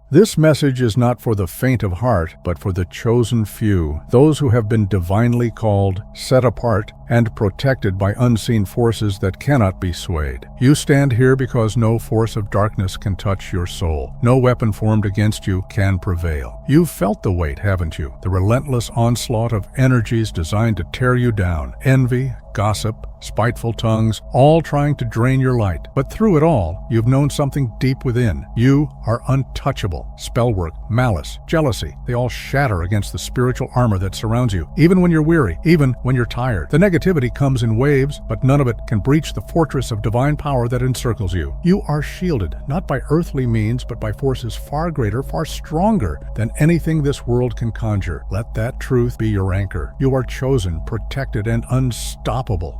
This message is not for the faint of heart, but for the chosen few, those who have been divinely called, set apart, and protected by unseen forces that cannot be swayed. You stand here because no force of darkness can touch your soul. No weapon formed against you can prevail. You've felt the weight, haven't you? The relentless onslaught of energies designed to tear you down. Envy, gossip, spiteful tongues, all trying to drain your light. But through it all, you've known something deep within. You are untouchable. Spellwork, malice, jealousy, they all shatter against the spiritual armor that surrounds you. Even when you're weary, even when you're tired. The negativity comes in waves, but none of it can breach the fortress of divine power that encircles you. You are shielded, not by earthly means, but by forces far greater, far stronger than anything this world can conjure. Let that truth be your anchor. You are chosen, protected, and unstoppable.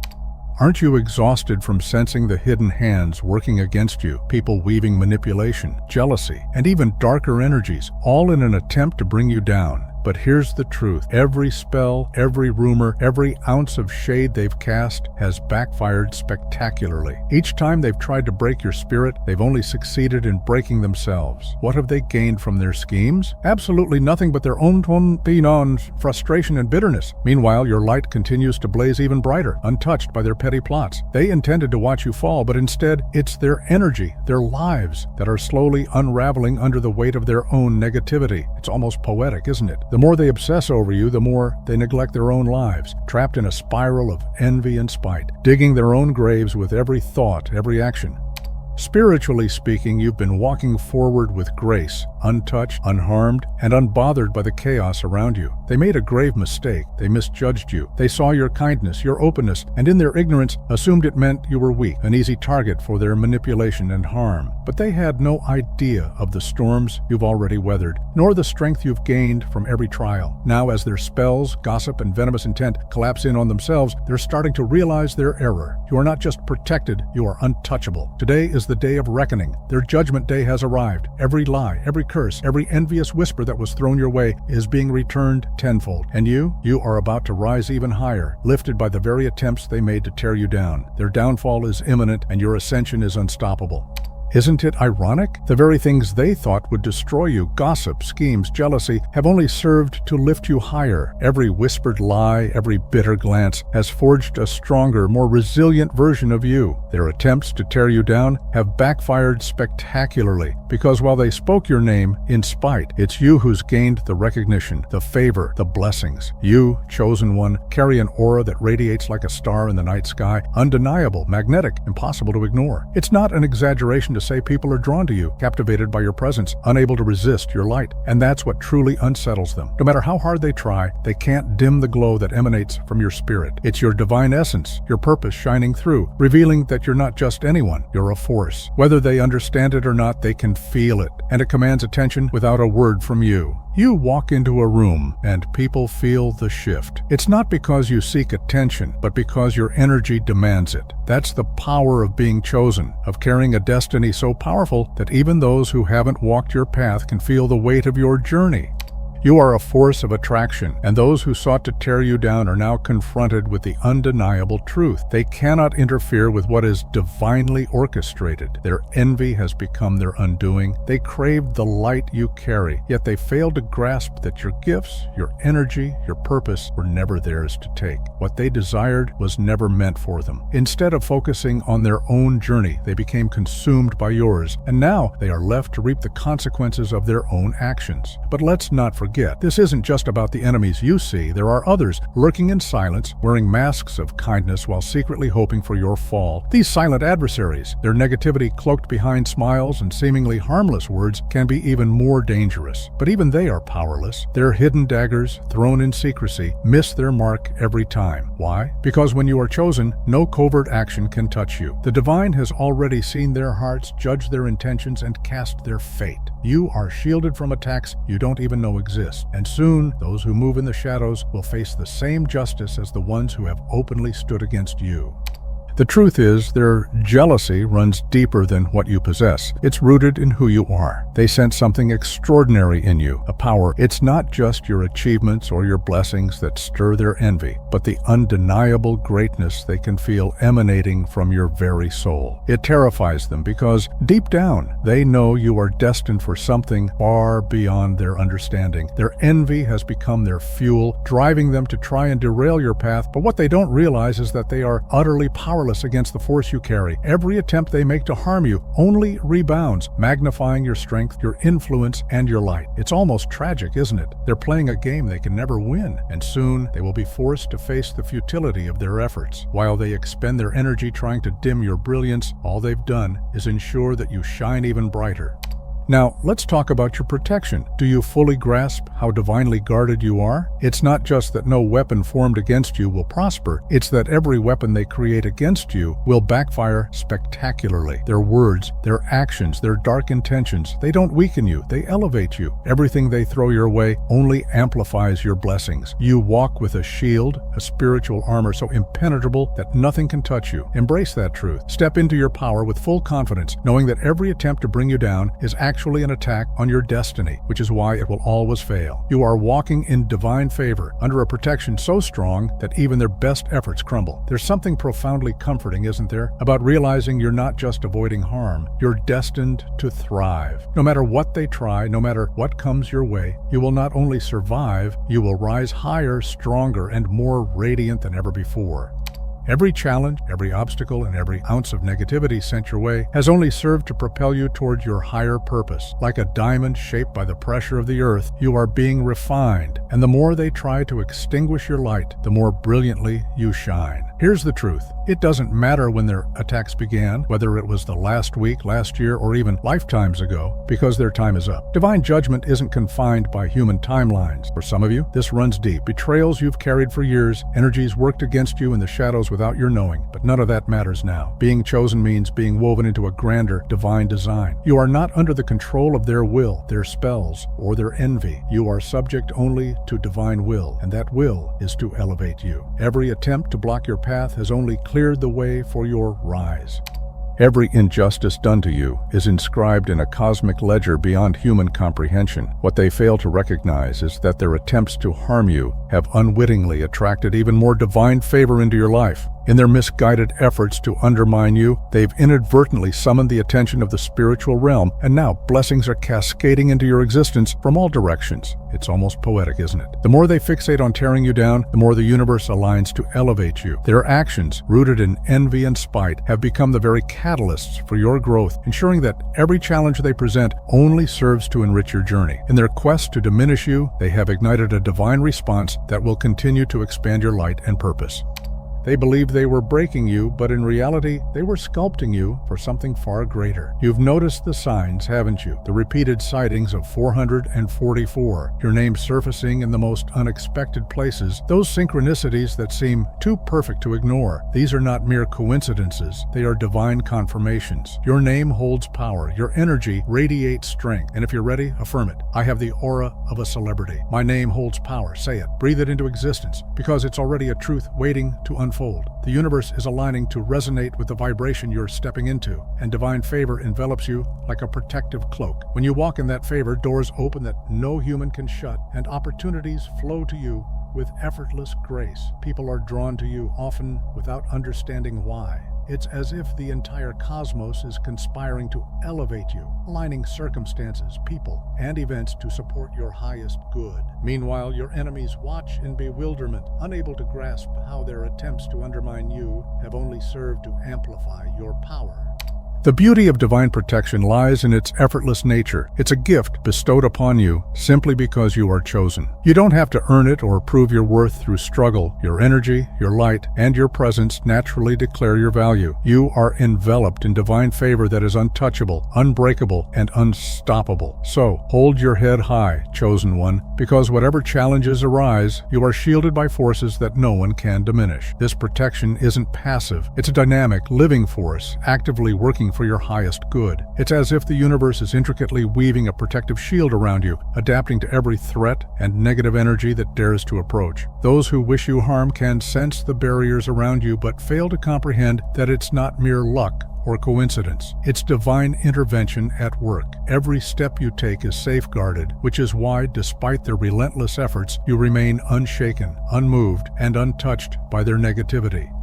Aren't you exhausted from sensing the hidden hands working against you, people weaving manipulation, jealousy, and even darker energies, all in an attempt to bring you down? But here's the truth. Every spell, every rumor, every ounce of shade they've cast has backfired spectacularly. Each time they've tried to break your spirit, they've only succeeded in breaking themselves. What have they gained from their schemes? Absolutely nothing but their own frustration and bitterness. Meanwhile, your light continues to blaze even brighter, untouched by their petty plots. They intended to watch you fall, but instead, it's their energy, their lives, that are slowly unraveling under the weight of their own negativity. It's almost poetic, isn't it? The more they obsess over you, the more they neglect their own lives, trapped in a spiral of envy and spite, digging their own graves with every thought, every action. Spiritually speaking, you've been walking forward with grace, untouched, unharmed, and unbothered by the chaos around you. They made a grave mistake. They misjudged you. They saw your kindness, your openness, and in their ignorance assumed it meant you were weak, an easy target for their manipulation and harm. But they had no idea of the storms you've already weathered, nor the strength you've gained from every trial. Now, as their spells, gossip, and venomous intent collapse in on themselves, they're starting to realize their error. You are not just protected, you are untouchable. Today is the day of reckoning. Their judgment day has arrived. Every lie, every curse, every envious whisper that was thrown your way is being returned tenfold. And you are about to rise even higher, lifted by the very attempts they made to tear you down. Their downfall is imminent, and your ascension is unstoppable. Isn't it ironic? The very things they thought would destroy you, gossip, schemes, jealousy, have only served to lift you higher. Every whispered lie, every bitter glance has forged a stronger, more resilient version of you. Their attempts to tear you down have backfired spectacularly, because while they spoke your name in spite, it's you who's gained the recognition, the favor, the blessings. You, chosen one, carry an aura that radiates like a star in the night sky, undeniable, magnetic, impossible to ignore. It's not an exaggeration to say people are drawn to you, captivated by your presence, unable to resist your light. And that's what truly unsettles them. No matter how hard they try, they can't dim the glow that emanates from your spirit. It's your divine essence, your purpose shining through, revealing that you're not just anyone, you're a force. Whether they understand it or not, they can feel it, and it commands attention without a word from you. You walk into a room, and people feel the shift. It's not because you seek attention, but because your energy demands it. That's the power of being chosen, of carrying a destiny so powerful that even those who haven't walked your path can feel the weight of your journey. You are a force of attraction, and those who sought to tear you down are now confronted with the undeniable truth. They cannot interfere with what is divinely orchestrated. Their envy has become their undoing. They craved the light you carry, yet they failed to grasp that your gifts, your energy, your purpose were never theirs to take. What they desired was never meant for them. Instead of focusing on their own journey, they became consumed by yours, and now they are left to reap the consequences of their own actions. But let's not forget, this isn't just about the enemies you see. There are others lurking in silence, wearing masks of kindness while secretly hoping for your fall. These silent adversaries, their negativity cloaked behind smiles and seemingly harmless words, can be even more dangerous. But even they are powerless. Their hidden daggers, thrown in secrecy, miss their mark every time. Why? Because when you are chosen, no covert action can touch you. The divine has already seen their hearts, judged their intentions, and cast their fate. You are shielded from attacks you don't even know exist, and soon those who move in the shadows will face the same justice as the ones who have openly stood against you. The truth is, their jealousy runs deeper than what you possess. It's rooted in who you are. They sense something extraordinary in you, a power. It's not just your achievements or your blessings that stir their envy, but the undeniable greatness they can feel emanating from your very soul. It terrifies them because, deep down, they know you are destined for something far beyond their understanding. Their envy has become their fuel, driving them to try and derail your path, but what they don't realize is that they are utterly powerless against the force you carry. Every attempt they make to harm you only rebounds, magnifying your strength, your influence, and your light. It's almost tragic, isn't it? They're playing a game they can never win, and soon they will be forced to face the futility of their efforts. While they expend their energy trying to dim your brilliance, all they've done is ensure that you shine even brighter. Now, let's talk about your protection. Do you fully grasp how divinely guarded you are? It's not just that no weapon formed against you will prosper, it's that every weapon they create against you will backfire spectacularly. Their words, their actions, their dark intentions, they don't weaken you, they elevate you. Everything they throw your way only amplifies your blessings. You walk with a shield, a spiritual armor so impenetrable that nothing can touch you. Embrace that truth. Step into your power with full confidence, knowing that every attempt to bring you down is actually an attack on your destiny, which is why it will always fail. You are walking in divine favor, under a protection so strong that even their best efforts crumble. There's something profoundly comforting, isn't there, about realizing you're not just avoiding harm, you're destined to thrive. No matter what they try, no matter what comes your way, you will not only survive, you will rise higher, stronger, and more radiant than ever before. Every challenge, every obstacle, and every ounce of negativity sent your way has only served to propel you towards your higher purpose. Like a diamond shaped by the pressure of the earth, you are being refined, and the more they try to extinguish your light, the more brilliantly you shine. Here's the truth. It doesn't matter when their attacks began, whether it was the last week, last year, or even lifetimes ago, because their time is up. Divine judgment isn't confined by human timelines. For some of you, this runs deep. Betrayals you've carried for years, energies worked against you in the shadows without your knowing, but none of that matters now. Being chosen means being woven into a grander divine design. You are not under the control of their will, their spells, or their envy. You are subject only to divine will, and that will is to elevate you. Every attempt to block your path has only cleared the way for your rise. Every injustice done to you is inscribed in a cosmic ledger beyond human comprehension. What they fail to recognize is that their attempts to harm you have unwittingly attracted even more divine favor into your life. In their misguided efforts to undermine you, they've inadvertently summoned the attention of the spiritual realm, and now blessings are cascading into your existence from all directions. It's almost poetic, isn't it? The more they fixate on tearing you down, the more the universe aligns to elevate you. Their actions, rooted in envy and spite, have become the very catalysts for your growth, ensuring that every challenge they present only serves to enrich your journey. In their quest to diminish you, they have ignited a divine response that will continue to expand your light and purpose. They believed they were breaking you, but in reality, they were sculpting you for something far greater. You've noticed the signs, haven't you? The repeated sightings of 444, your name surfacing in the most unexpected places, those synchronicities that seem too perfect to ignore. These are not mere coincidences. They are divine confirmations. Your name holds power. Your energy radiates strength. And if you're ready, affirm it. I have the aura of a celebrity. My name holds power. Say it. Breathe it into existence, because it's already a truth waiting to unfold. The universe is aligning to resonate with the vibration you're stepping into, and divine favor envelops you like a protective cloak. When you walk in that favor, doors open that no human can shut, and opportunities flow to you with effortless grace. People are drawn to you, often without understanding why. It's as if the entire cosmos is conspiring to elevate you, aligning circumstances, people, and events to support your highest good. Meanwhile, your enemies watch in bewilderment, unable to grasp how their attempts to undermine you have only served to amplify your power. The beauty of divine protection lies in its effortless nature. It's a gift bestowed upon you simply because you are chosen. You don't have to earn it or prove your worth through struggle. Your energy, your light, and your presence naturally declare your value. You are enveloped in divine favor that is untouchable, unbreakable, and unstoppable. So, hold your head high, chosen one, because whatever challenges arise, you are shielded by forces that no one can diminish. This protection isn't passive. It's a dynamic, living force, actively working for your highest good. It's as if the universe is intricately weaving a protective shield around you, adapting to every threat and negative energy that dares to approach. Those who wish you harm can sense the barriers around you but fail to comprehend that it's not mere luck or coincidence. It's divine intervention at work. Every step you take is safeguarded, which is why, despite their relentless efforts, you remain unshaken, unmoved, and untouched by their negativity.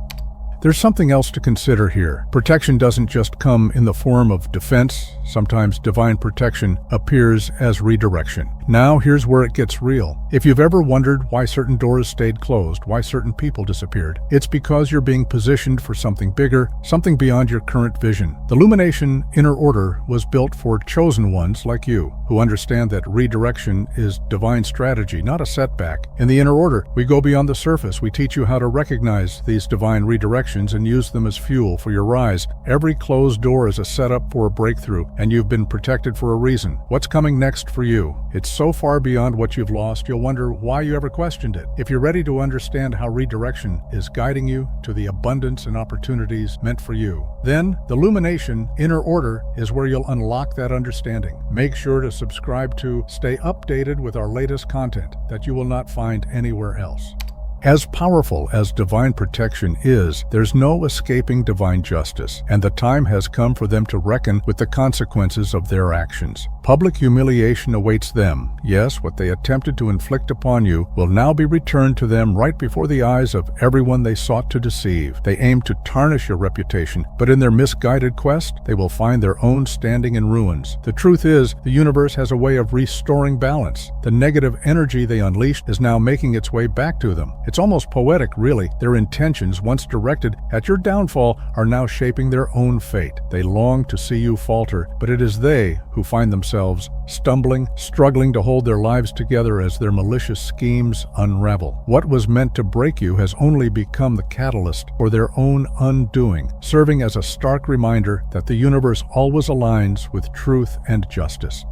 There's something else to consider here. Protection doesn't just come in the form of defense. Sometimes divine protection appears as redirection. Now here's where it gets real. If you've ever wondered why certain doors stayed closed, why certain people disappeared, it's because you're being positioned for something bigger, something beyond your current vision. The Illumination Inner Order was built for chosen ones like you, who understand that redirection is divine strategy, not a setback. In the Inner Order, we go beyond the surface. We teach you how to recognize these divine redirections and use them as fuel for your rise. Every closed door is a setup for a breakthrough, and you've been protected for a reason. What's coming next for you? It's so far beyond what you've lost, you'll wonder why you ever questioned it. If you're ready to understand how redirection is guiding you to the abundance and opportunities meant for you, then the Illumination Inner Order is where you'll unlock that understanding. Make sure to subscribe to stay updated with our latest content that you will not find anywhere else. As powerful as divine protection is, there's no escaping divine justice, and the time has come for them to reckon with the consequences of their actions. Public humiliation awaits them. Yes, what they attempted to inflict upon you will now be returned to them right before the eyes of everyone they sought to deceive. They aim to tarnish your reputation, but in their misguided quest, they will find their own standing in ruins. The truth is, the universe has a way of restoring balance. The negative energy they unleashed is now making its way back to them. It's almost poetic, really. Their intentions, once directed at your downfall, are now shaping their own fate. They long to see you falter, but it is they who find themselves stumbling, struggling to hold their lives together as their malicious schemes unravel. What was meant to break you has only become the catalyst for their own undoing, serving as a stark reminder that the universe always aligns with truth and justice.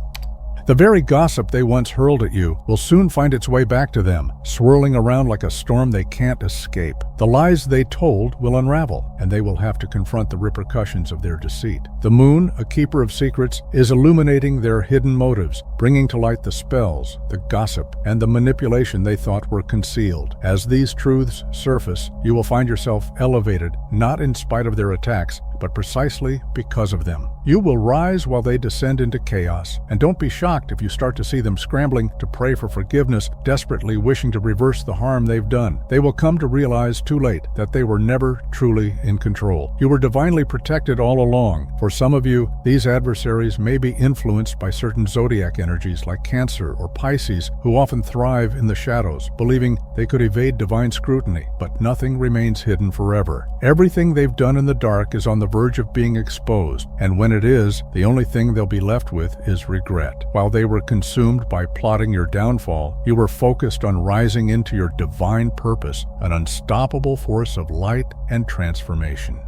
The very gossip they once hurled at you will soon find its way back to them, swirling around like a storm they can't escape. The lies they told will unravel, and they will have to confront the repercussions of their deceit. The moon, a keeper of secrets, is illuminating their hidden motives, bringing to light the spells, the gossip, and the manipulation they thought were concealed. As these truths surface, you will find yourself elevated, not in spite of their attacks, but precisely because of them. You will rise while they descend into chaos, and don't be shocked if you start to see them scrambling to pray for forgiveness, desperately wishing to reverse the harm they've done. They will come to realize too late that they were never truly in control. You were divinely protected all along. For some of you, these adversaries may be influenced by certain zodiac energies like Cancer or Pisces, who often thrive in the shadows, believing they could evade divine scrutiny. But nothing remains hidden forever. Everything they've done in the dark is on the verge of being exposed, and when it is, the only thing they'll be left with is regret. While they were consumed by plotting your downfall, you were focused on rising into your divine purpose, an unstoppable force of light and transformation.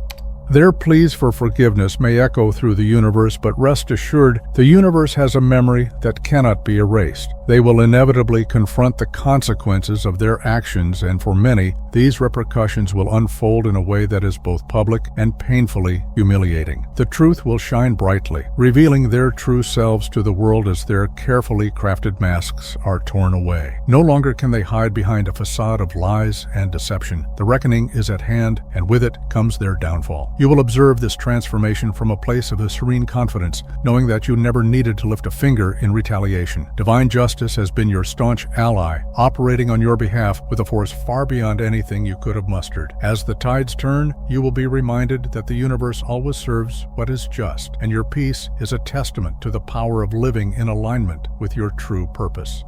Their pleas for forgiveness may echo through the universe, but rest assured, the universe has a memory that cannot be erased. They will inevitably confront the consequences of their actions, and for many, these repercussions will unfold in a way that is both public and painfully humiliating. The truth will shine brightly, revealing their true selves to the world as their carefully crafted masks are torn away. No longer can they hide behind a facade of lies and deception. The reckoning is at hand, and with it comes their downfall. You will observe this transformation from a place of a serene confidence, knowing that you never needed to lift a finger in retaliation. Divine justice has been your staunch ally, operating on your behalf with a force far beyond anything you could have mustered. As the tides turn, you will be reminded that the universe always serves what is just, and your peace is a testament to the power of living in alignment with your true purpose.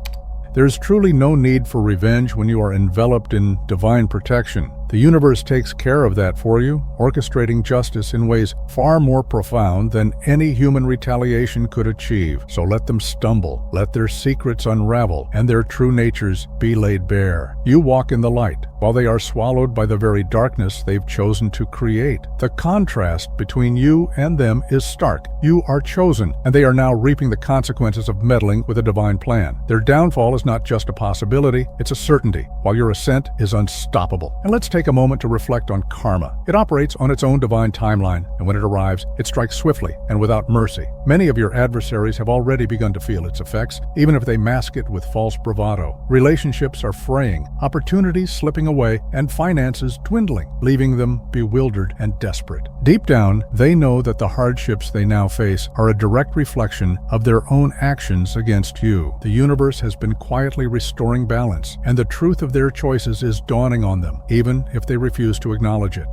There is truly no need for revenge when you are enveloped in divine protection. The universe takes care of that for you, orchestrating justice in ways far more profound than any human retaliation could achieve. So let them stumble, let their secrets unravel, and their true natures be laid bare. You walk in the light, while they are swallowed by the very darkness they've chosen to create. The contrast between you and them is stark. You are chosen, and they are now reaping the consequences of meddling with a divine plan. Their downfall is not just a possibility, it's a certainty, while your ascent is unstoppable. And let's take take a moment to reflect on karma. It operates on its own divine timeline, and when it arrives, it strikes swiftly and without mercy. Many of your adversaries have already begun to feel its effects, even if they mask it with false bravado. Relationships are fraying, opportunities slipping away, and finances dwindling, leaving them bewildered and desperate. Deep down, they know that the hardships they now face are a direct reflection of their own actions against you. The universe has been quietly restoring balance, and the truth of their choices is dawning on them, even if they refuse to acknowledge it.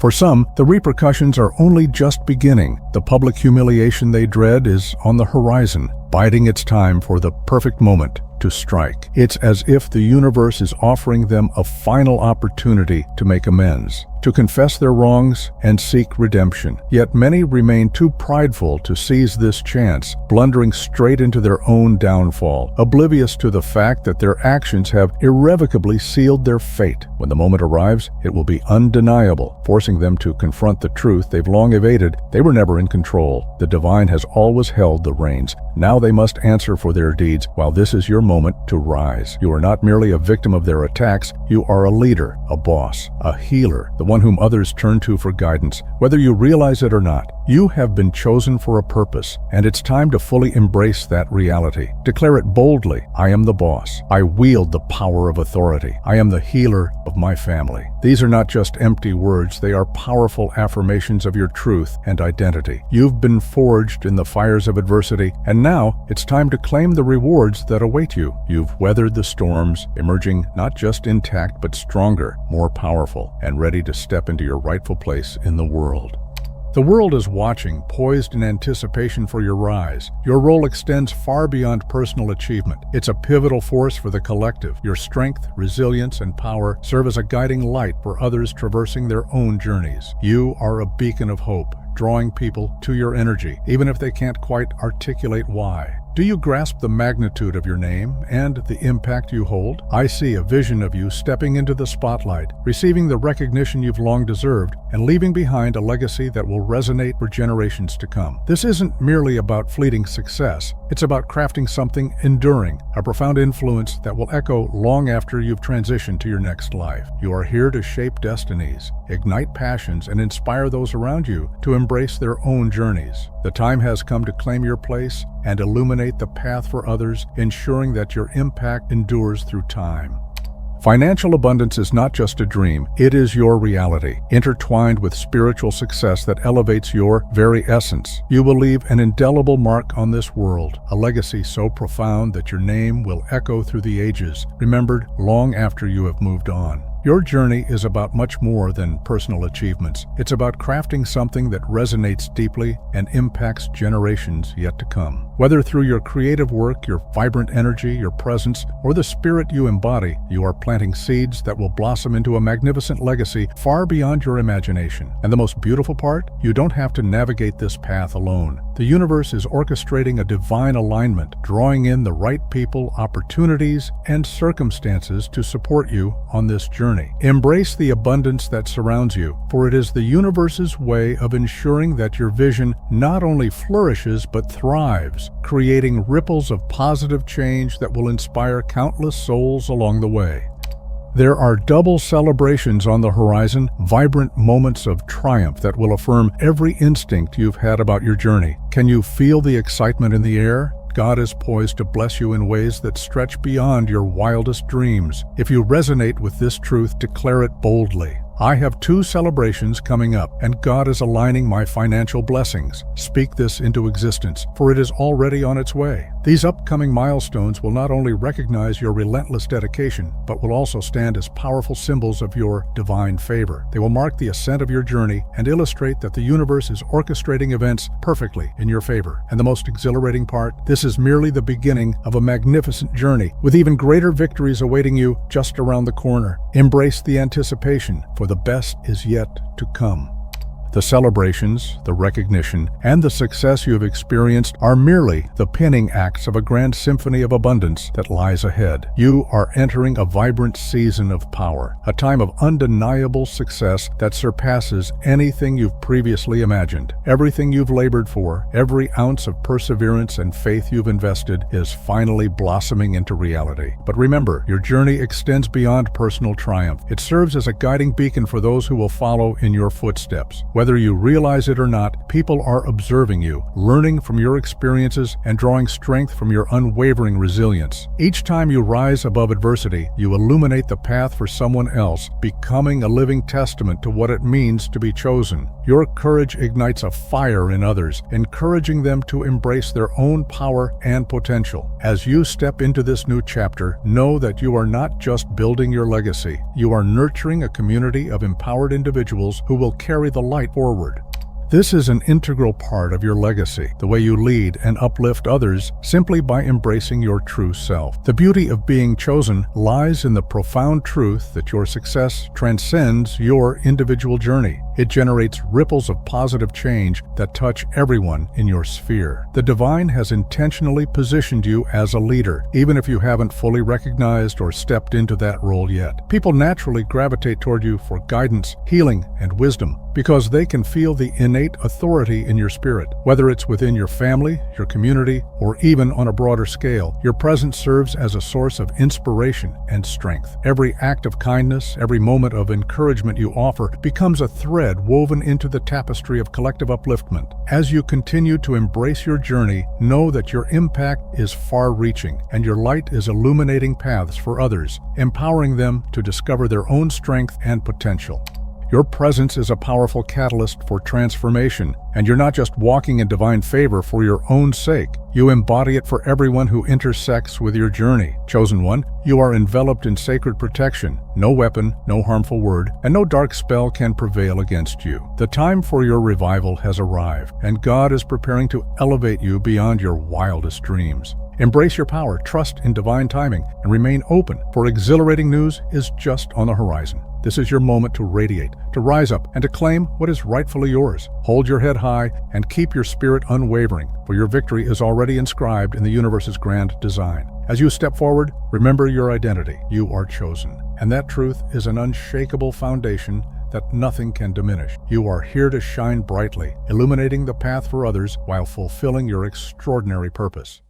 For some, the repercussions are only just beginning. The public humiliation they dread is on the horizon, biding its time for the perfect moment to strike. It's as if the universe is offering them a final opportunity to make amends, to confess their wrongs and seek redemption. Yet many remain too prideful to seize this chance, blundering straight into their own downfall, oblivious to the fact that their actions have irrevocably sealed their fate. When the moment arrives, it will be undeniable, forcing them to confront the truth they've long evaded. They were never in control. The divine has always held the reins. Now they must answer for their deeds, while this is your moment to rise. You are not merely a victim of their attacks, you are a leader, a boss, a healer, the one whom others turn to for guidance. Whether you realize it or not, you have been chosen for a purpose, and it's time to fully embrace that reality. Declare it boldly. I am the boss. I wield the power of authority. I am the healer of my family. These are not just empty words, they are powerful affirmations of your truth and identity. You've been forged in the fires of adversity, and now it's time to claim the rewards that await you. You've weathered the storms, emerging not just intact but stronger, more powerful, and ready to step into your rightful place in the world. The world is watching, poised in anticipation for your rise. Your role extends far beyond personal achievement. It's a pivotal force for the collective. Your strength, resilience, and power serve as a guiding light for others traversing their own journeys. You are a beacon of hope, drawing people to your energy, even if they can't quite articulate why. Do you grasp the magnitude of your name and the impact you hold? I see a vision of you stepping into the spotlight, receiving the recognition you've long deserved, and leaving behind a legacy that will resonate for generations to come. This isn't merely about fleeting success. It's about crafting something enduring, a profound influence that will echo long after you've transitioned to your next life. You are here to shape destinies, ignite passions, and inspire those around you to embrace their own journeys. The time has come to claim your place and illuminate the path for others, ensuring that your impact endures through time. Financial abundance is not just a dream, it is your reality, intertwined with spiritual success that elevates your very essence. You will leave an indelible mark on this world, a legacy so profound that your name will echo through the ages, remembered long after you have moved on. Your journey is about much more than personal achievements. It's about crafting something that resonates deeply and impacts generations yet to come. Whether through your creative work, your vibrant energy, your presence, or the spirit you embody, you are planting seeds that will blossom into a magnificent legacy far beyond your imagination. And the most beautiful part? You don't have to navigate this path alone. The universe is orchestrating a divine alignment, drawing in the right people, opportunities, and circumstances to support you on this journey. Embrace the abundance that surrounds you, for it is the universe's way of ensuring that your vision not only flourishes but thrives, creating ripples of positive change that will inspire countless souls along the way. There are double celebrations on the horizon, vibrant moments of triumph that will affirm every instinct you've had about your journey. Can you feel the excitement in the air? God is poised to bless you in ways that stretch beyond your wildest dreams. If you resonate with this truth, declare it boldly. I have 2 celebrations coming up, and God is aligning my financial blessings. Speak this into existence, for it is already on its way. These upcoming milestones will not only recognize your relentless dedication, but will also stand as powerful symbols of your divine favor. They will mark the ascent of your journey and illustrate that the universe is orchestrating events perfectly in your favor. And the most exhilarating part, this is merely the beginning of a magnificent journey, with even greater victories awaiting you just around the corner. Embrace the anticipation, for the best is yet to come. The celebrations, the recognition, and the success you have experienced are merely the pinning acts of a grand symphony of abundance that lies ahead. You are entering a vibrant season of power, a time of undeniable success that surpasses anything you've previously imagined. Everything you've labored for, every ounce of perseverance and faith you've invested is finally blossoming into reality. But remember, your journey extends beyond personal triumph. It serves as a guiding beacon for those who will follow in your footsteps. Whether you realize it or not, people are observing you, learning from your experiences, and drawing strength from your unwavering resilience. Each time you rise above adversity, you illuminate the path for someone else, becoming a living testament to what it means to be chosen. Your courage ignites a fire in others, encouraging them to embrace their own power and potential. As you step into this new chapter, know that you are not just building your legacy. You are nurturing a community of empowered individuals who will carry the light forward. This is an integral part of your legacy, the way you lead and uplift others simply by embracing your true self. The beauty of being chosen lies in the profound truth that your success transcends your individual journey. It generates ripples of positive change that touch everyone in your sphere. The divine has intentionally positioned you as a leader, even if you haven't fully recognized or stepped into that role yet. People naturally gravitate toward you for guidance, healing, and wisdom because they can feel the innate authority in your spirit. Whether it's within your family, your community, or even on a broader scale, your presence serves as a source of inspiration and strength. Every act of kindness, every moment of encouragement you offer becomes a thread woven into the tapestry of collective upliftment. As you continue to embrace your journey, know that your impact is far-reaching and your light is illuminating paths for others, empowering them to discover their own strength and potential. Your presence is a powerful catalyst for transformation, and you're not just walking in divine favor for your own sake. You embody it for everyone who intersects with your journey. Chosen one, you are enveloped in sacred protection. No weapon, no harmful word, and no dark spell can prevail against you. The time for your revival has arrived, and God is preparing to elevate you beyond your wildest dreams. Embrace your power, trust in divine timing, and remain open, for exhilarating news is just on the horizon. This is your moment to radiate, to rise up, and to claim what is rightfully yours. Hold your head high and keep your spirit unwavering, for your victory is already inscribed in the universe's grand design. As you step forward, remember your identity. You are chosen, and that truth is an unshakable foundation that nothing can diminish. You are here to shine brightly, illuminating the path for others while fulfilling your extraordinary purpose.